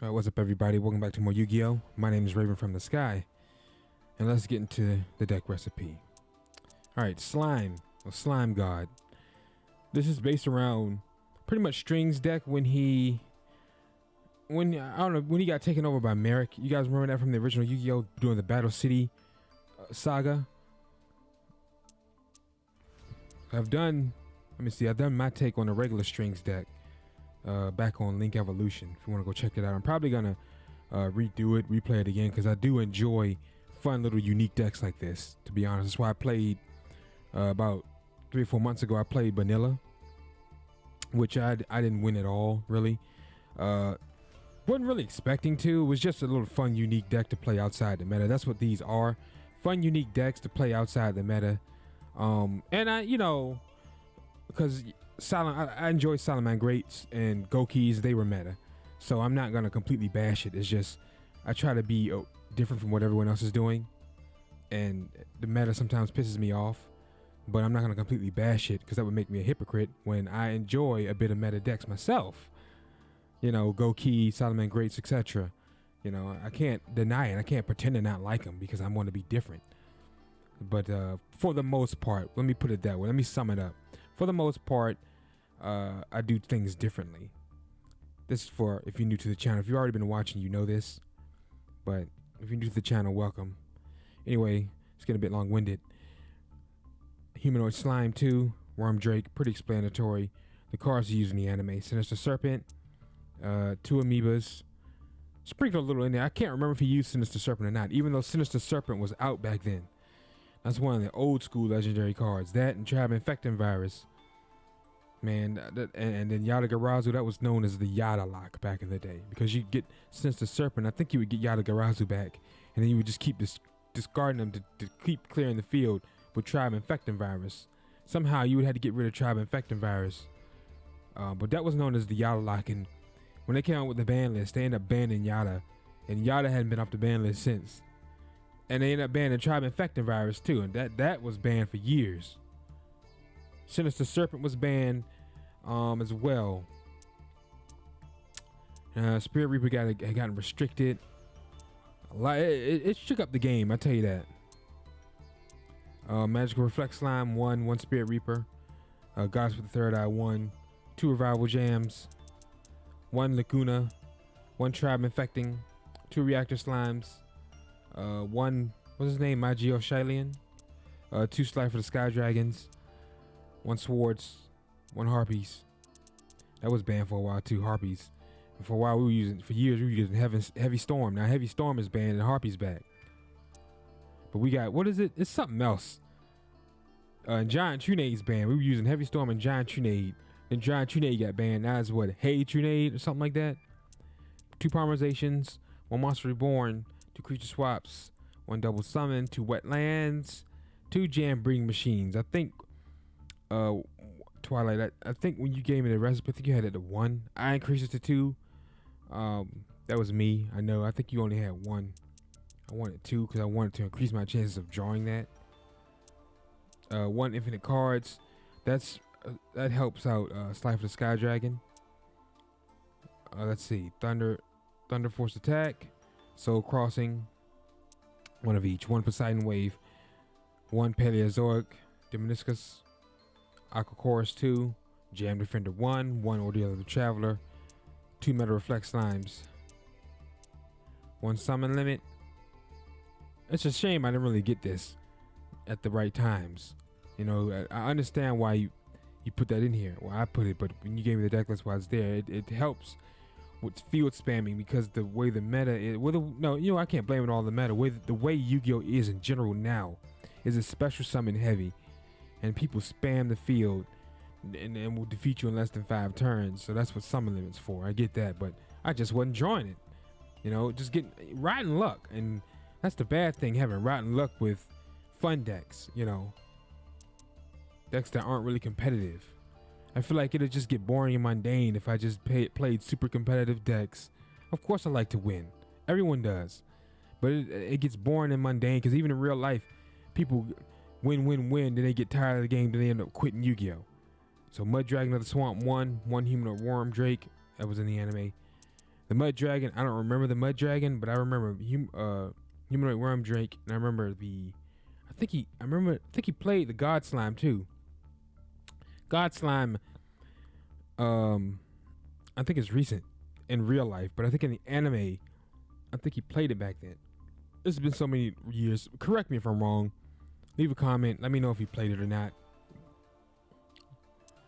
What's up, everybody? Welcome back to more Yu-Gi-Oh! My name is Raven from the Sky, and let's get into the deck recipe. Alright, Slime, or Slime God. This is based around pretty much String's deck when he got taken over by Merrick. You guys remember that from the original Yu-Gi-Oh! During the Battle City saga? I've done my take on the regular Strings deck back on Link Evolution. If you want to go check it out, I'm probably gonna redo it, replay it again, because I do enjoy fun little unique decks like this. To be honest, that's why I played about 3 or 4 months ago. I played Vanilla, which I didn't win at all, really. Wasn't really expecting to. It was just a little fun, unique deck to play outside the meta. That's what these are. Fun, unique decks to play outside the meta. And because I enjoy Solomon Greats and Gokis, they were meta. So I'm not gonna completely bash it. It's just I try to be different from what everyone else is doing. And the meta sometimes pisses me off. But I'm not gonna completely bash it, because that would make me a hypocrite when I enjoy a bit of meta decks myself. Goki, Solomon Greats, etc. I can't deny it. I can't pretend to not like them because I want to be different. But for the most part, let me put it that way. Let me sum it up. For the most part, I do things differently. This is for if you're new to the channel. If you've already been watching, you know this. But if you're new to the channel, welcome. Anyway, it's getting a bit long-winded. Humanoid Slime 2, Worm Drake, pretty explanatory. The cards used in the anime. Sinister Serpent, 2 amoebas. Sprinkled a little in there. I can't remember if he used Sinister Serpent or not, even though Sinister Serpent was out back then. That's one of the old school legendary cards. That and Tribe Infecting Virus. Man, and then Yata-Garazu, that was known as the Yada Lock back in the day. Because you get Sinister Serpent, I think you would get Yata-Garazu back. And then you would just keep discarding them to keep clearing the field with Tribe Infecting Virus. Somehow you would have to get rid of Tribe Infecting Virus. But that was known as the Yada Lock. And when they came out with the ban list, they ended up banning Yada. And Yada hadn't been off the ban list since. And they ended up banning Tribe Infecting Virus too. And that was banned for years. Sinister Serpent was banned as well. Spirit Reaper had gotten restricted. It shook up the game, I tell you that. Magical Reflect Slime 1 Spirit Reaper. Gods with the Third Eye 1. 2 Revival Jams. 1 Lacuna. 1 Tribe Infecting. 2 Reactor Slimes. 1, what's his name? Yugioh Shilian. 2 Slide for the Sky Dragons. 1 Swords. 1 Harpies. That was banned for a while too, Harpies. And for a while, for years, we were using Heavy Storm. Now Heavy Storm is banned and Harpies back. But we got, what is it? It's something else. Giant Trunade's banned. We were using Heavy Storm and Giant Trunade. Then Giant Trunade got banned. Now it's what? Hey Trunade or something like that. 2 Parmerizations. 1 Monster Reborn. 2 Creature Swaps. 1 Double Summon. 2 Wetlands. 2 Jam Breeding Machines. I think Twilight, I think when you gave me the recipe, I think you had it at 1. I increased it to 2. That was me. I know. I think you only had 1. I wanted 2 because I wanted to increase my chances of drawing that. 1 Infinite Cards. That helps out Slide for the Sky Dragon. Let's see. Thunder Force Attack. Soul Crossing. 1 of each. 1 Poseidon Wave. 1 Paleozoic Demoniscus. Aqua Chorus 2. Jam Defender 1. 1 Ordeal of the Traveler. 2 Meta Reflect Slimes. 1 Summon Limit. It's a shame I didn't really get this at the right times. I understand why you put that in here. Well, I put it, but when you gave me the deck list while it's there, it helps with field spamming, because the way the meta is, I can't blame it all on the meta. The way Yu-Gi-Oh is in general now is a special summon heavy, and people spam the field and will defeat you in less than 5 turns. So that's what summon limit's for. I get that, but I just wasn't drawing it. Just getting rotten luck, and that's the bad thing, having rotten luck with fun decks. Decks that aren't really competitive. I feel like it'll just get boring and mundane if I just played super competitive decks. Of course I like to win. Everyone does. But it gets boring and mundane, because even in real life, people win, then they get tired of the game, then they end up quitting Yu-Gi-Oh! So Mud Dragon of the Swamp 1 Humanoid Worm Drake, that was in the anime. The Mud Dragon, I don't remember the Mud Dragon, but I remember Humanoid Worm Drake, and I remember I think he played the God Slime too. God Slime, I think it's recent in real life, but I think in the anime, I think he played it back then. It's been so many years. Correct me if I'm wrong. Leave a comment. Let me know if he played it or not.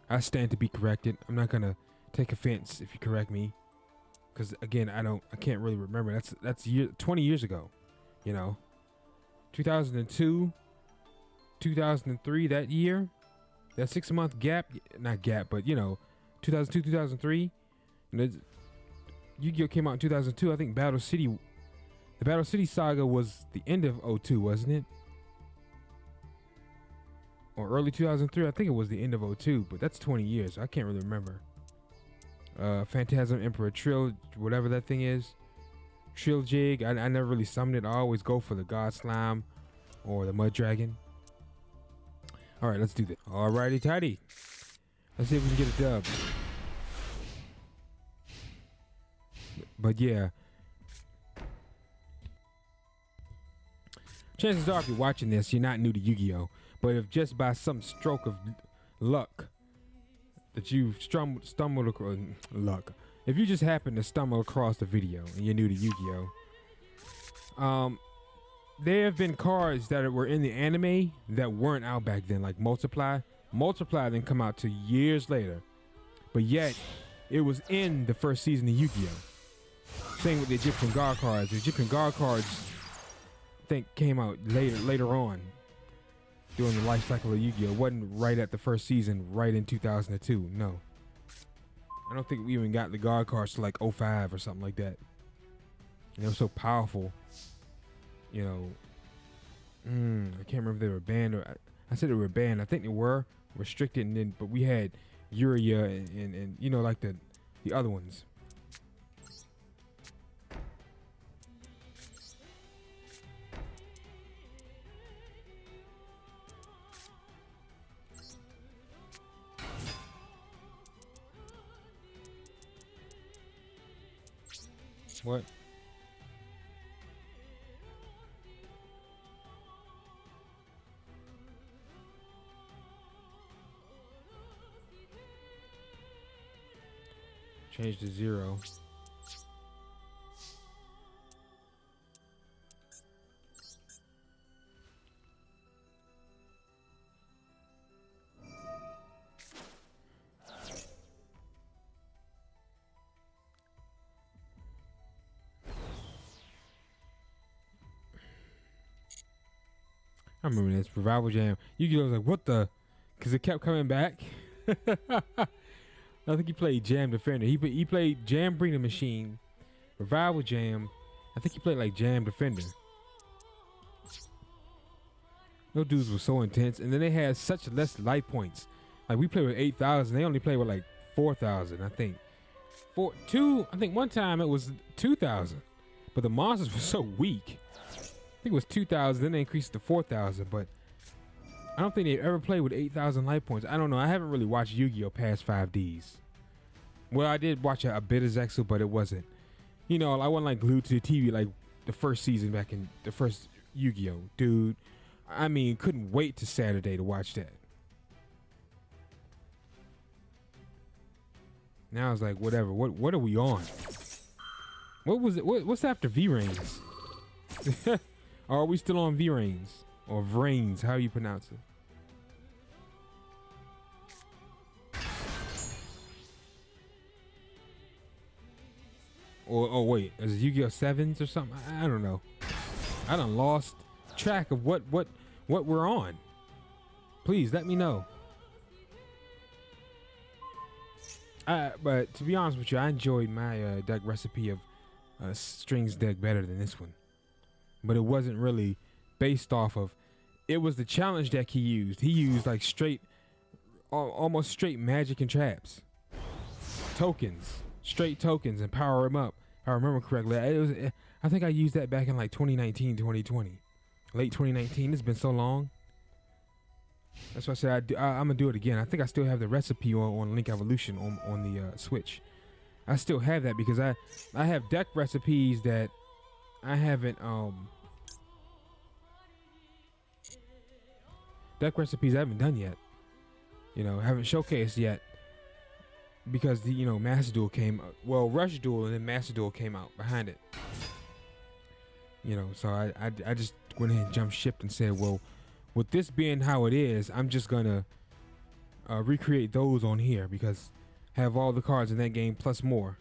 I stand to be corrected. I'm not gonna take offense if you correct me, because again, I can't really remember. That's 20 years ago, you know, 2002, 2003. That year, that 6 month gap, not gap, but 2002, 2003. Yu-Gi-Oh came out in 2002. I think the Battle City saga was the end of '02, wasn't it? Or early 2003. I think it was the end of '02, but that's 20 years. So I can't really remember. Phantasm Emperor Trill, whatever that thing is. Trill Jig. I never really summoned it. I always go for the God Slime or the Mud Dragon. All right, let's do this. Alrighty, tidy. Let's see if we can get a dub. But yeah. Chances are if you're watching this, you're not new to Yu-Gi-Oh! But if just by some stroke of luck that you've stumbled across luck, if you just happen to stumble across the video and you're new to Yu-Gi-Oh! There have been cards that were in the anime that weren't out back then, like Multiply. Multiply didn't come out till years later, but yet it was in the first season of Yu-Gi-Oh! Same with the Egyptian God cards. The Egyptian God cards, I think, came out later on during the life cycle of Yu-Gi-Oh! It wasn't right at the first season, right in 2002. No, I don't think we even got the God cards to like '05 or something like that. And they were so powerful. I can't remember if they were banned or I said they were banned. I think they were restricted, and then but we had Uria and like the other ones. What? Change to 0. I remember this Revival Jam. Yu-Gi-Oh was like, what the? Because it kept coming back. I think he played Jam Defender. He played Jam Breeding Machine, Revival Jam. I think he played like Jam Defender. Those dudes were so intense. And then they had such less life points. Like we played with 8,000. They only played with like 4,000, I think. I think one time it was 2,000. But the monsters were so weak. I think it was 2,000. Then they increased to 4,000. But I don't think they ever played with 8,000 life points. I don't know. I haven't really watched Yu-Gi-Oh! Past 5Ds. Well, I did watch a bit of Zexal, but it wasn't. I wasn't like glued to the TV like the first season back in the first Yu-Gi-Oh! Dude, I mean, couldn't wait to Saturday to watch that. Now it's like, whatever. What are we on? What was it? What's after V-Reigns? Or are we still on V-Reigns? Or Vrains, how you pronounce it? Or, oh wait, is it Yu-Gi-Oh! 7s or something? I don't know. I done lost track of what we're on. Please let me know. But to be honest with you, I enjoyed my deck recipe of strings deck better than this one. But it wasn't really based off of. It was the challenge deck he used. He used like almost straight magic and traps, tokens, straight tokens, and power him up. If I remember correctly, I think I used that back in like 2019, 2020, late 2019. It's been so long. That's why I said I'm gonna do it again. I think I still have the recipe on Link Evolution on the Switch. I still have that because I have deck recipes that I haven't done yet. You know, haven't showcased yet because the Master Duel came, well, Rush Duel and then Master Duel came out behind it. You know, so I just went ahead and jumped ship and said, well, with this being how it is, I'm just gonna recreate those on here because have all the cards in that game plus more.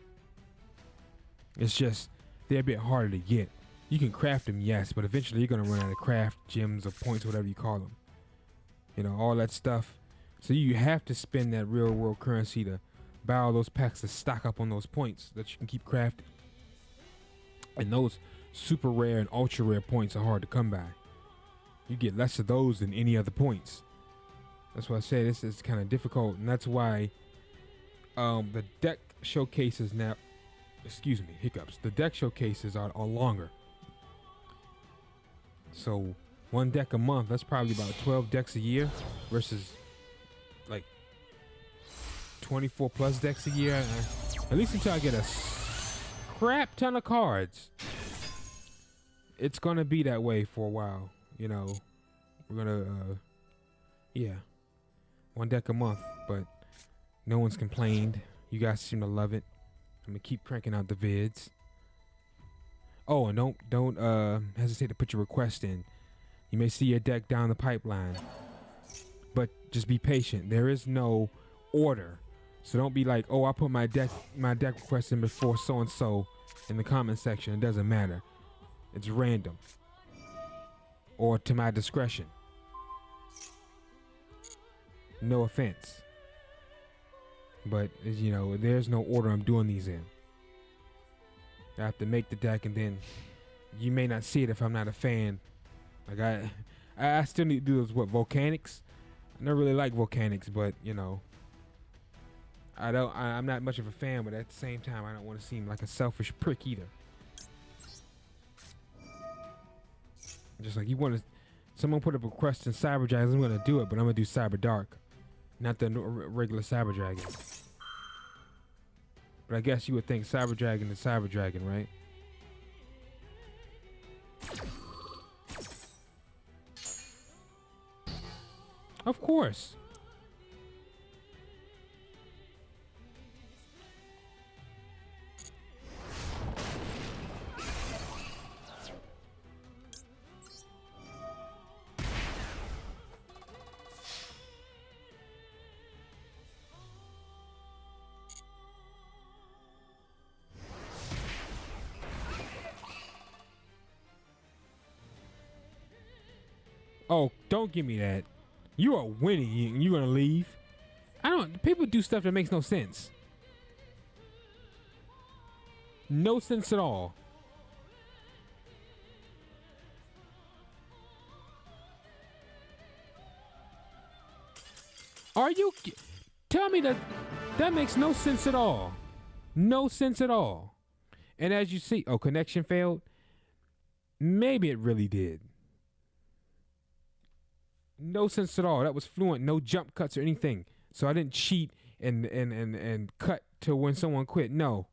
It's just they're a bit harder to get. You can craft them, yes, but eventually you're gonna run out of craft gems or points, whatever you call them. You know, all that stuff. So you have to spend that real world currency to buy all those packs to stock up on those points that you can keep crafting. And those super rare and ultra rare points are hard to come by. You get less of those than any other points. That's why I say this is kind of difficult, and that's why the deck showcases now, excuse me, hiccups. The deck showcases are longer. So one deck a month, that's probably about 12 decks a year versus like 24 plus decks a year. At least until I get a crap ton of cards. It's gonna be that way for a while. You know, we're gonna, yeah, one deck a month, but no one's complained. You guys seem to love it. I'm gonna keep cranking out the vids. Oh, and don't hesitate to put your request in. You may see your deck down the pipeline, but just be patient. There is no order, so don't be like, oh, I put my deck request in before so and so in the comment section. It doesn't matter. It's random or to my discretion. No offense, but you know, there's no order I'm doing these in. I have to make the deck, and then you may not see it if I'm not a fan. Like I still need to do those volcanics. I never really like volcanics, but you know, I'm not much of a fan. But at the same time, I don't want to seem like a selfish prick either. Just like you want to, someone put up a request in Cyber Dragons, I'm gonna do it, but I'm gonna do Cyber Dark, not the regular Cyber Dragon. But I guess you would think Cyber Dragon is Cyber Dragon, right? Of course. Oh, don't give me that. You are winning and you're gonna leave. People do stuff that makes no sense. No sense at all. Tell me that makes no sense at all. No sense at all. And as you see, connection failed. Maybe it really did. No sense at all. That was fluent. No jump cuts or anything. So I didn't cheat and cut to when someone quit. No.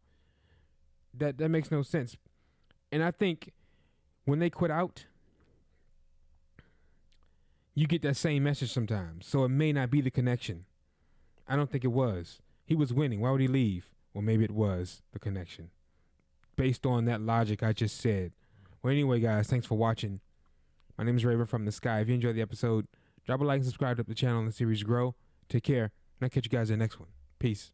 That makes no sense. And I think when they quit out, you get that same message sometimes. So it may not be the connection. I don't think it was. He was winning. Why would he leave? Well, maybe it was the connection. Based on that logic I just said. Well, anyway, guys, thanks for watching. My name is Raven from the Sky. If you enjoyed the episode, drop a like and subscribe to help the channel and the series grow. Take care, and I'll catch you guys in the next one. Peace.